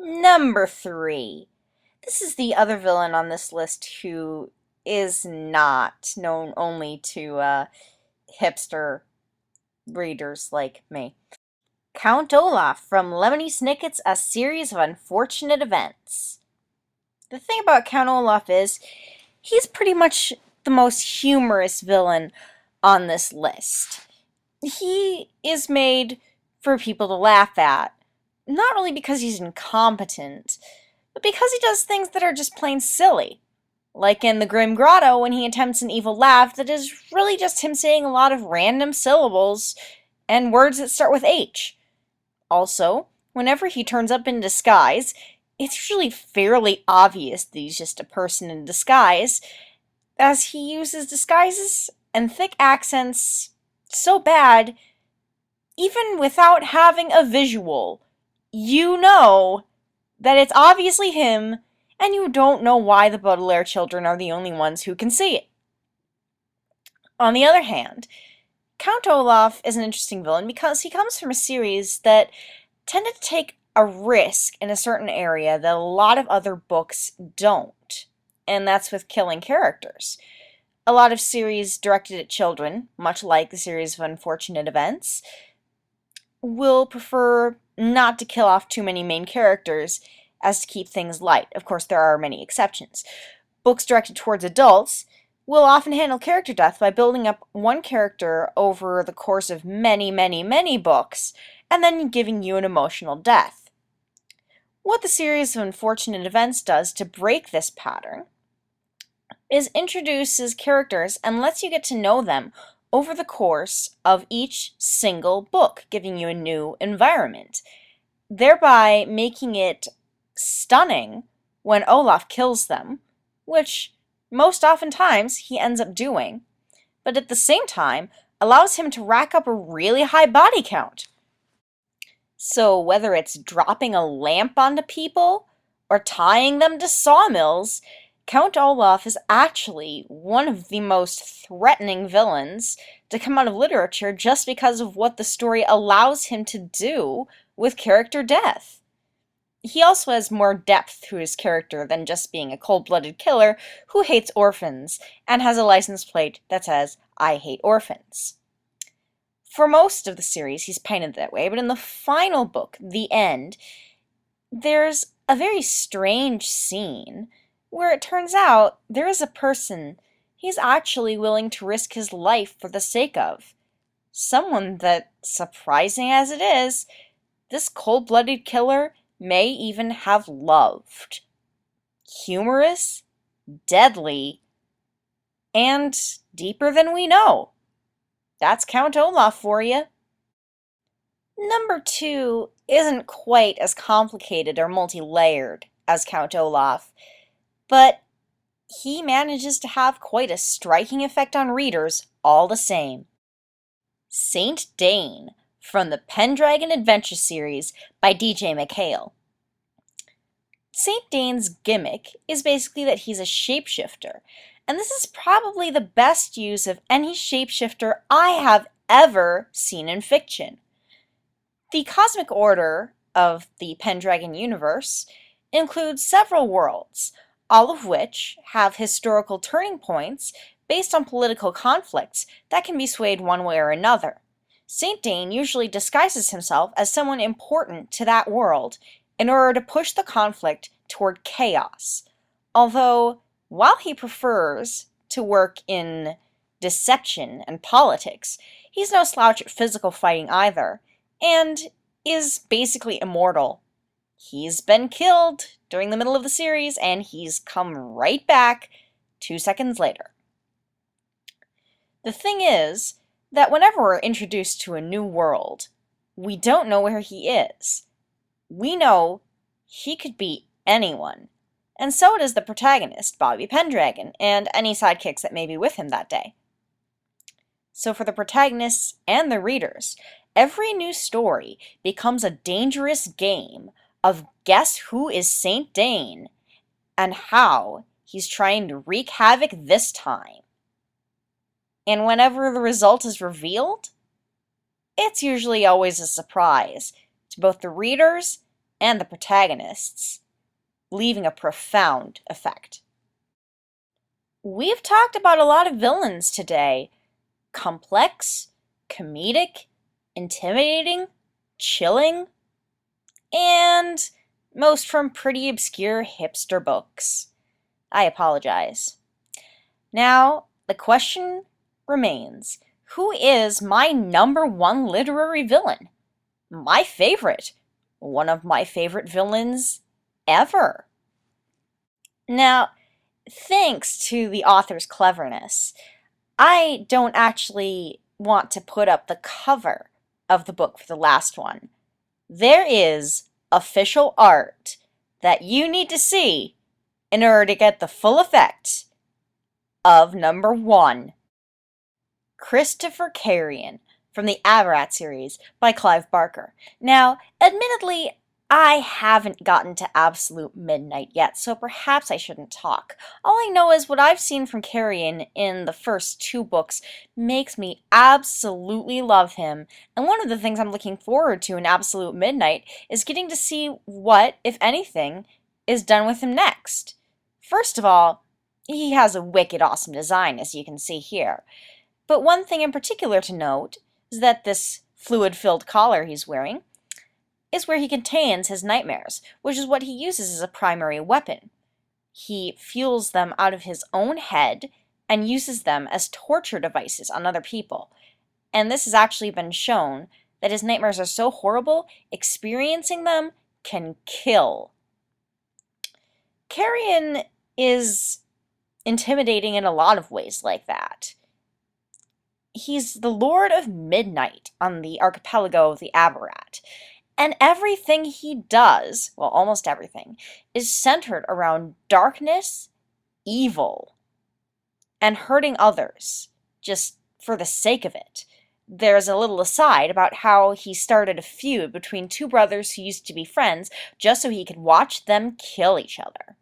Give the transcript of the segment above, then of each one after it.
Number 3. This is the other villain on this list who is not known only to hipster readers like me. Count Olaf from Lemony Snicket's A Series of Unfortunate Events. The thing about Count Olaf is he's pretty much the most humorous villain on this list. He is made for people to laugh at, not only because he's incompetent, but because he does things that are just plain silly. Like in The Grim Grotto when he attempts an evil laugh that is really just him saying a lot of random syllables and words that start with H. Also, whenever he turns up in disguise, it's usually fairly obvious that he's just a person in disguise, as he uses disguises and thick accents so bad, even without having a visual, you know that it's obviously him, and you don't know why the Baudelaire children are the only ones who can see it. On the other hand, Count Olaf is an interesting villain because he comes from a series that tended to take a risk in a certain area that a lot of other books don't, and that's with killing characters. A lot of series directed at children, much like the series of Unfortunate Events, will prefer not to kill off too many main characters as to keep things light. Of course, there are many exceptions. Books directed towards adults will often handle character death by building up one character over the course of many books, and then giving you an emotional death. What the series of Unfortunate Events does to break this pattern is introduces characters and lets you get to know them over the course of each single book, giving you a new environment, thereby making it stunning when Olaf kills them, which most oftentimes he ends up doing, but at the same time allows him to rack up a really high body count. So whether it's dropping a lamp onto people or tying them to sawmills, Count Olaf is actually one of the most threatening villains to come out of literature just because of what the story allows him to do with character death. He also has more depth to his character than just being a cold-blooded killer who hates orphans and has a license plate that says, "I hate orphans." For most of the series, he's painted that way, but in the final book, The End, there's a very strange scene where it turns out there is a person he's actually willing to risk his life for the sake of. Someone that, surprising as it is, this cold-blooded killer may even have loved. Humorous, deadly, and deeper than we know. That's Count Olaf for you. Number 2 isn't quite as complicated or multi-layered as Count Olaf, but he manages to have quite a striking effect on readers all the same. Saint Dane from the Pendragon Adventure series by D.J. MacHale. Saint Dane's gimmick is basically that he's a shapeshifter, and this is probably the best use of any shapeshifter I have ever seen in fiction. The cosmic order of the Pendragon universe includes several worlds, all of which have historical turning points based on political conflicts that can be swayed one way or another. Saint Dane usually disguises himself as someone important to that world in order to push the conflict toward chaos. Although, while he prefers to work in deception and politics, he's no slouch at physical fighting either, and is basically immortal. He's been killed during the middle of the series, and he's come right back 2 seconds later. The thing is that whenever we're introduced to a new world, we don't know where he is. We know he could be anyone, and so does the protagonist, Bobby Pendragon, and any sidekicks that may be with him that day. So for the protagonists and the readers, every new story becomes a dangerous game of guess who is Saint Dane and how he's trying to wreak havoc this time. And whenever the result is revealed, it's usually always a surprise to both the readers and the protagonists, leaving a profound effect. We've talked about a lot of villains today. Complex, comedic, intimidating, chilling, and most from pretty obscure hipster books. I apologize. Now, the question remains, who is my number one literary villain? My favorite. One of my favorite villains ever. Now, thanks to the author's cleverness, I don't actually want to put up the cover of the book for the last one. There is official art that you need to see in order to get the full effect of number one, Christopher Carrion from the Avarat series by Clive Barker. Now, admittedly, I haven't gotten to Absolute Midnight yet, so perhaps I shouldn't talk. All I know is what I've seen from Carrion in the first two books makes me absolutely love him, and one of the things I'm looking forward to in Absolute Midnight is getting to see what, if anything, is done with him next. First of all, he has a wicked awesome design, as you can see here. But one thing in particular to note is that this fluid-filled collar he's wearing is where he contains his nightmares, which is what he uses as a primary weapon. He fuels them out of his own head and uses them as torture devices on other people. And this has actually been shown that his nightmares are so horrible, experiencing them can kill. Carrion is intimidating in a lot of ways like that. He's the Lord of Midnight on the archipelago of the Avarat, and everything he does, well, almost everything, is centered around darkness, evil, and hurting others, just for the sake of it. There's a little aside about how he started a feud between two brothers who used to be friends just so he could watch them kill each other.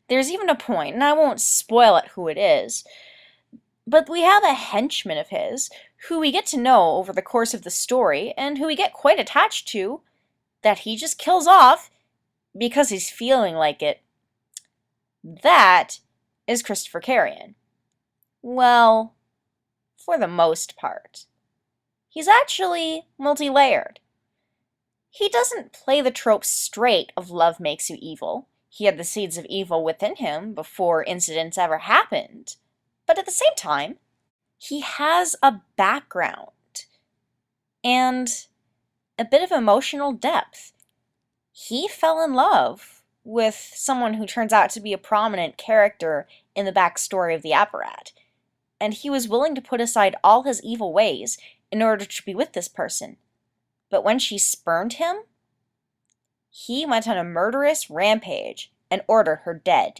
There's even a point, and I won't spoil it who it is, but we have a henchman of his who we get to know over the course of the story and who we get quite attached to that he just kills off because he's feeling like it. That is Christopher Carrion. Well, for the most part. He's actually multi-layered. He doesn't play the trope straight of love makes you evil. He had the seeds of evil within him before incidents ever happened. But at the same time, he has a background and a bit of emotional depth. He fell in love with someone who turns out to be a prominent character in the backstory of the Avarat, and he was willing to put aside all his evil ways in order to be with this person. But when she spurned him, he went on a murderous rampage and ordered her dead.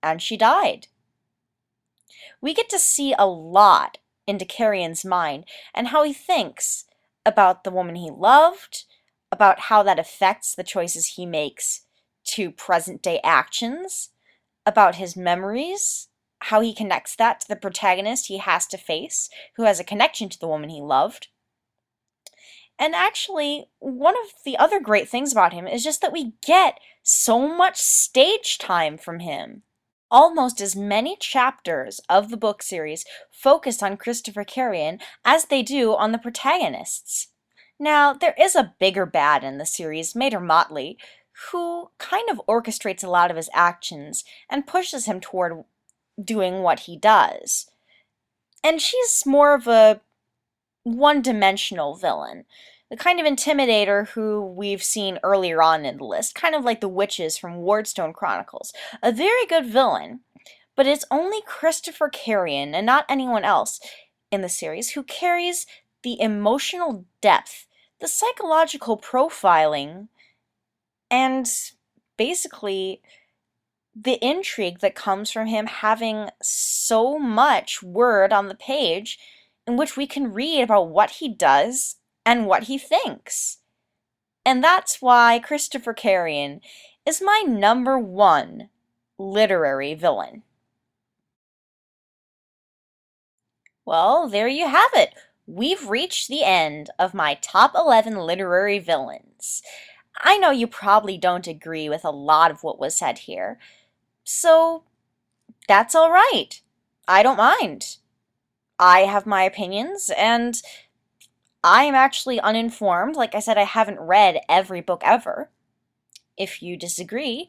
And she died. We get to see a lot into Carrion's mind and how he thinks about the woman he loved, about how that affects the choices he makes to present-day actions, about his memories, how he connects that to the protagonist he has to face, who has a connection to the woman he loved. And actually, one of the other great things about him is just that we get so much stage time from him. Almost as many chapters of the book series focus on Christopher Carrion as they do on the protagonists. Now, there is a bigger bad in the series, Mater Motley, who kind of orchestrates a lot of his actions and pushes him toward doing what he does. And she's more of a one-dimensional villain, the kind of intimidator who we've seen earlier on in the list, kind of like the witches from Wardstone Chronicles. A very good villain, but it's only Christopher Carrion and not anyone else in the series who carries the emotional depth, the psychological profiling, and basically the intrigue that comes from him having so much word on the page in which we can read about what he does and what he thinks. And that's why Christopher Carrion is my number one literary villain. Well, there you have it. We've reached the end of my top 11 literary villains. I know you probably don't agree with a lot of what was said here, so that's all right. I don't mind. I have my opinions, and I am actually uninformed. Like I said, I haven't read every book ever. If you disagree,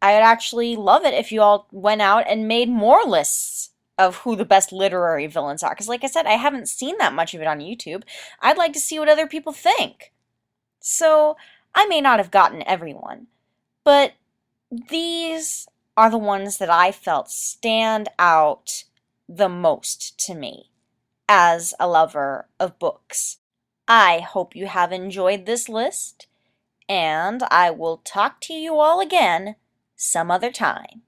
I would actually love it if you all went out and made more lists of who the best literary villains are. Because, like I said, I haven't seen that much of it on YouTube. I'd like to see what other people think. So, I may not have gotten everyone, but these are the ones that I felt stand out the most to me as a lover of books. I hope you have enjoyed this list, and I will talk to you all again some other time.